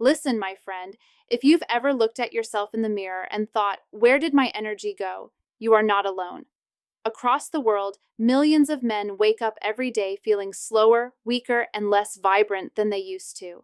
Listen, my friend, if you've ever looked at yourself in the mirror and thought, where did my energy go? You are not alone. Across the world, millions of men wake up every day feeling slower, weaker, and less vibrant than they used to.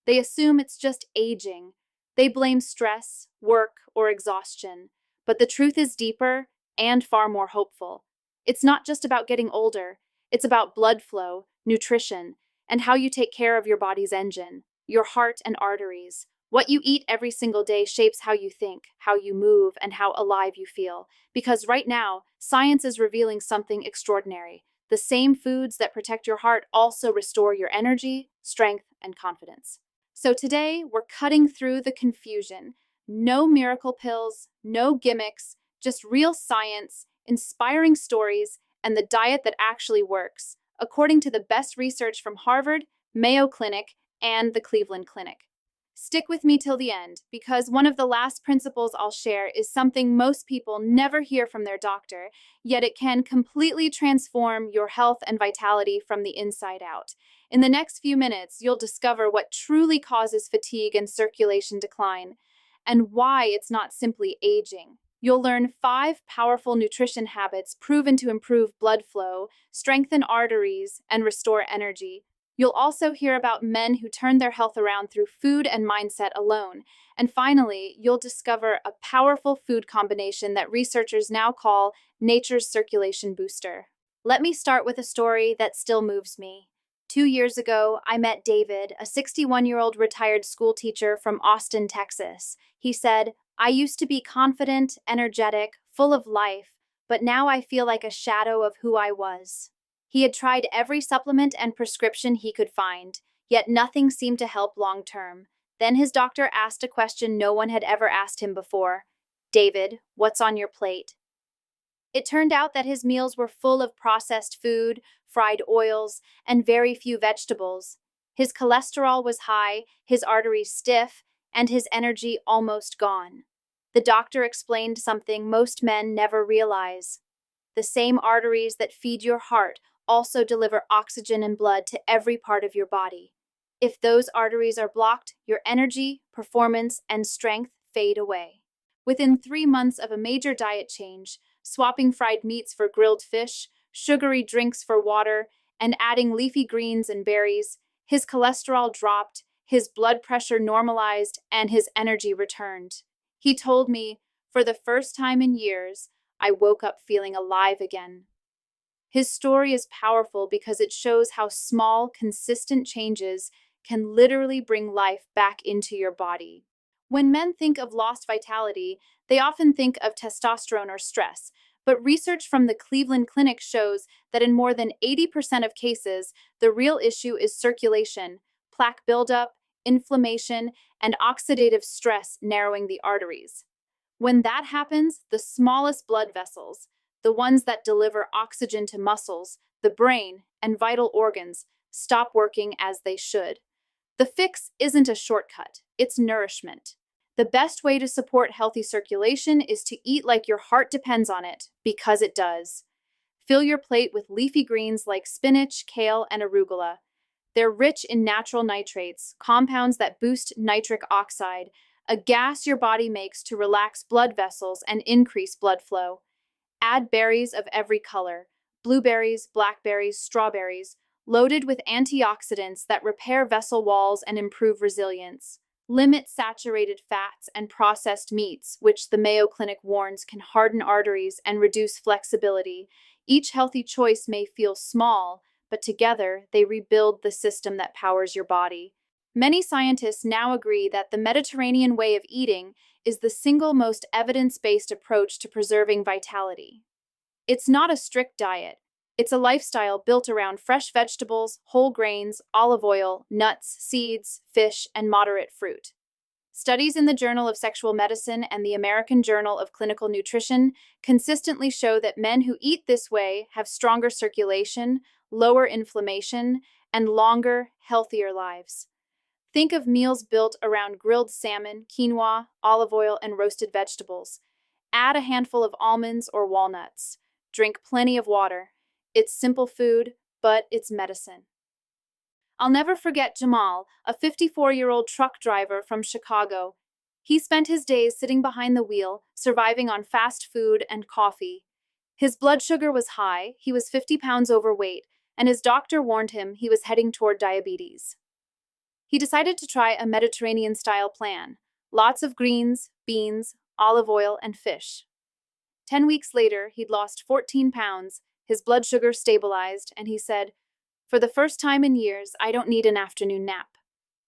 They assume it's just aging. They blame stress, work, or exhaustion. But the truth is deeper and far more hopeful. It's not just about getting older, it's about blood flow, nutrition, and how you take care of your body's engine, your heart and arteries. What you eat every single day shapes how you think, how you move, and how alive you feel. Because right now, science is revealing something extraordinary. The same foods that protect your heart also restore your energy, strength, and confidence. So today, we're cutting through the confusion. No miracle pills, no gimmicks, just real science, inspiring stories, and the diet that actually works, according to the best research from Harvard, Mayo Clinic, and the Cleveland Clinic. Stick with me till the end, because one of the last principles I'll share is something most people never hear from their doctor, yet it can completely transform your health and vitality from the inside out. In the next few minutes, you'll discover what truly causes fatigue and circulation decline, and why it's not simply aging. You'll learn 5 powerful nutrition habits proven to improve blood flow, strengthen arteries, and restore energy. You'll also hear about men who turn their health around through food and mindset alone. And finally, you'll discover a powerful food combination that researchers now call nature's circulation booster. Let me start with a story that still moves me. 2 years ago, I met David, a 61-year-old retired school teacher from Austin, Texas. He said, "I used to be confident, energetic, full of life, but now I feel like a shadow of who I was." He had tried every supplement and prescription he could find, yet nothing seemed to help long term. Then his doctor asked a question no one had ever asked him before. "David, what's on your plate?" It turned out that his meals were full of processed food, fried oils, and very few vegetables. His cholesterol was high, his arteries stiff, and his energy almost gone. The doctor explained something most men never realize. The same arteries that feed your heart also deliver oxygen and blood to every part of your body. If those arteries are blocked, your energy, performance, and strength fade away. Within 3 months of a major diet change, swapping fried meats for grilled fish, sugary drinks for water, and adding leafy greens and berries, his cholesterol dropped, his blood pressure normalized, and his energy returned. He told me, "For the first time in years, I woke up feeling alive again." His story is powerful because it shows how small, consistent changes can literally bring life back into your body. When men think of lost vitality, they often think of testosterone or stress, but research from the Cleveland Clinic shows that in more than 80% of cases, the real issue is circulation, plaque buildup, inflammation, and oxidative stress narrowing the arteries. When that happens, the smallest blood vessels, the ones that deliver oxygen to muscles, the brain, and vital organs, stop working as they should. The fix isn't a shortcut, it's nourishment. The best way to support healthy circulation is to eat like your heart depends on it, because it does. Fill your plate with leafy greens like spinach, kale, and arugula. They're rich in natural nitrates, compounds that boost nitric oxide, a gas your body makes to relax blood vessels and increase blood flow. Add berries of every color: blueberries, blackberries, strawberries, loaded with antioxidants that repair vessel walls and improve resilience. Limit saturated fats and processed meats, which the Mayo Clinic warns can harden arteries and reduce flexibility. Each healthy choice may feel small, but together they rebuild the system that powers your body. Many scientists now agree that the Mediterranean way of eating is the single most evidence-based approach to preserving vitality. It's not a strict diet. It's a lifestyle built around fresh vegetables, whole grains, olive oil, nuts, seeds, fish, and moderate fruit. Studies in the Journal of Sexual Medicine and the American Journal of Clinical Nutrition consistently show that men who eat this way have stronger circulation, lower inflammation, and longer, healthier lives. Think of meals built around grilled salmon, quinoa, olive oil, and roasted vegetables. Add a handful of almonds or walnuts. Drink plenty of water. It's simple food, but it's medicine. I'll never forget Jamal, a 54-year-old truck driver from Chicago. He spent his days sitting behind the wheel, surviving on fast food and coffee. His blood sugar was high, he was 50 pounds overweight, and his doctor warned him he was heading toward diabetes. He decided to try a Mediterranean-style plan. Lots of greens, beans, olive oil, and fish. 10 weeks later, he'd lost 14 pounds, his blood sugar stabilized, and he said, "For the first time in years, I don't need an afternoon nap."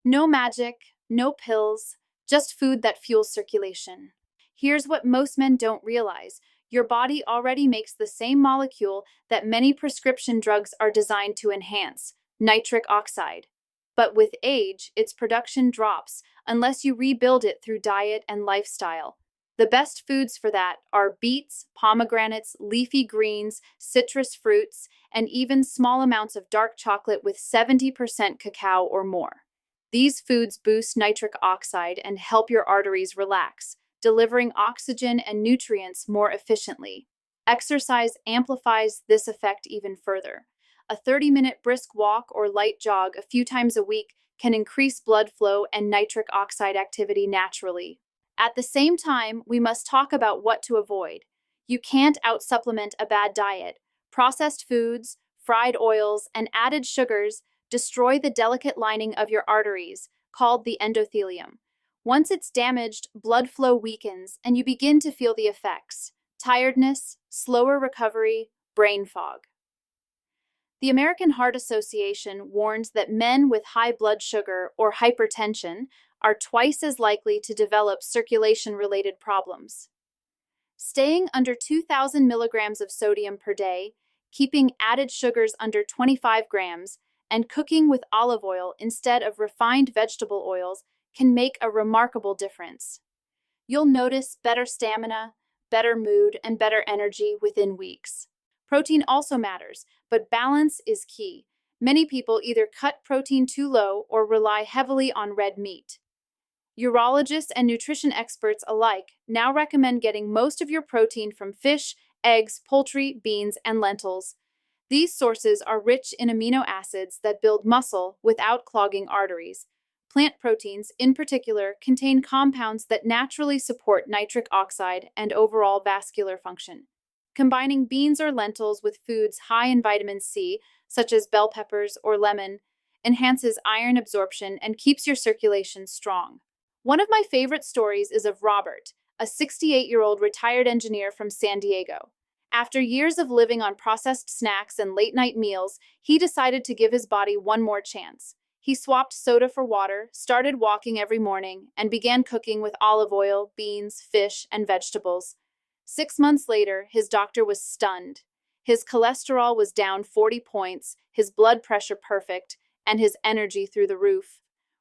No magic, no pills, just food that fuels circulation. Here's what most men don't realize. Your body already makes the same molecule that many prescription drugs are designed to enhance, nitric oxide. But with age, its production drops unless you rebuild it through diet and lifestyle. The best foods for that are beets, pomegranates, leafy greens, citrus fruits, and even small amounts of dark chocolate with 70% cacao or more. These foods boost nitric oxide and help your arteries relax, delivering oxygen and nutrients more efficiently. Exercise amplifies this effect even further. A 30-minute brisk walk or light jog a few times a week can increase blood flow and nitric oxide activity naturally. At the same time, we must talk about what to avoid. You can't out-supplement a bad diet. Processed foods, fried oils, and added sugars destroy the delicate lining of your arteries, called the endothelium. Once it's damaged, blood flow weakens, and you begin to feel the effects: tiredness, slower recovery, brain fog. The American Heart Association warns that men with high blood sugar or hypertension are twice as likely to develop circulation-related problems. Staying under 2,000 milligrams of sodium per day, keeping added sugars under 25 grams, and cooking with olive oil instead of refined vegetable oils can make a remarkable difference. You'll notice better stamina, better mood, and better energy within weeks. Protein also matters, but balance is key. Many people either cut protein too low or rely heavily on red meat. Urologists and nutrition experts alike now recommend getting most of your protein from fish, eggs, poultry, beans, and lentils. These sources are rich in amino acids that build muscle without clogging arteries. Plant proteins, in particular, contain compounds that naturally support nitric oxide and overall vascular function. Combining beans or lentils with foods high in vitamin C, such as bell peppers or lemon, enhances iron absorption and keeps your circulation strong. One of my favorite stories is of Robert, a 68-year-old retired engineer from San Diego. After years of living on processed snacks and late-night meals, he decided to give his body one more chance. He swapped soda for water, started walking every morning, and began cooking with olive oil, beans, fish, and vegetables. 6 months later, his doctor was stunned. His cholesterol was down 40 points, his blood pressure perfect, and his energy through the roof.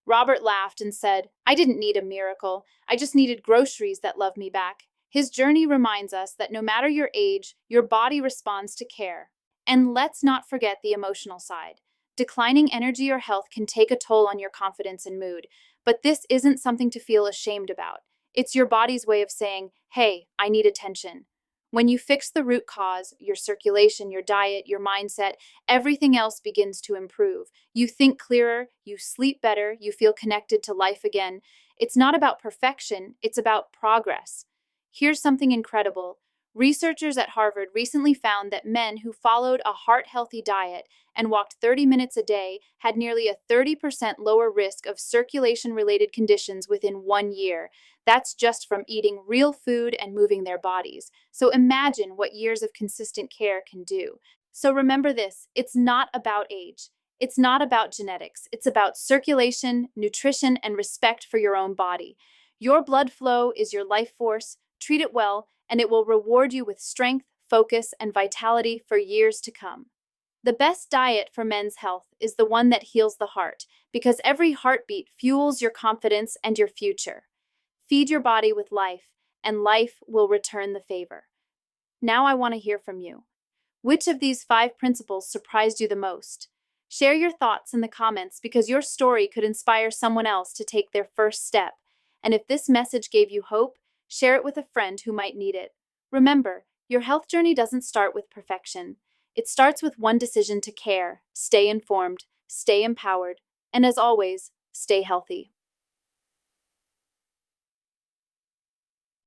Robert laughed and said, "I didn't need a miracle. I just needed groceries that love me back." His journey reminds us that no matter your age, your body responds to care. And let's not forget the emotional side. Declining energy or health can take a toll on your confidence and mood, but this isn't something to feel ashamed about. It's your body's way of saying, "Hey, I need attention." When you fix the root cause, your circulation, your diet, your mindset, everything else begins to improve. You think clearer, you sleep better, you feel connected to life again. It's not about perfection, it's about progress. Here's something incredible. Researchers at Harvard recently found that men who followed a heart-healthy diet and walked 30 minutes a day had nearly a 30% lower risk of circulation-related conditions within 1 year. That's just from eating real food and moving their bodies. So imagine what years of consistent care can do. So remember this, it's not about age. It's not about genetics. It's about circulation, nutrition, and respect for your own body. Your blood flow is your life force. Treat it well, and it will reward you with strength, focus, and vitality for years to come. The best diet for men's health is the one that heals the heart, because every heartbeat fuels your confidence and your future. Feed your body with life, and life will return the favor. Now I want to hear from you. Which of these 5 principles surprised you the most? Share your thoughts in the comments because your story could inspire someone else to take their first step. And if this message gave you hope, share it with a friend who might need it. Remember, your health journey doesn't start with perfection. It starts with one decision to care, stay informed, stay empowered, and as always, stay healthy.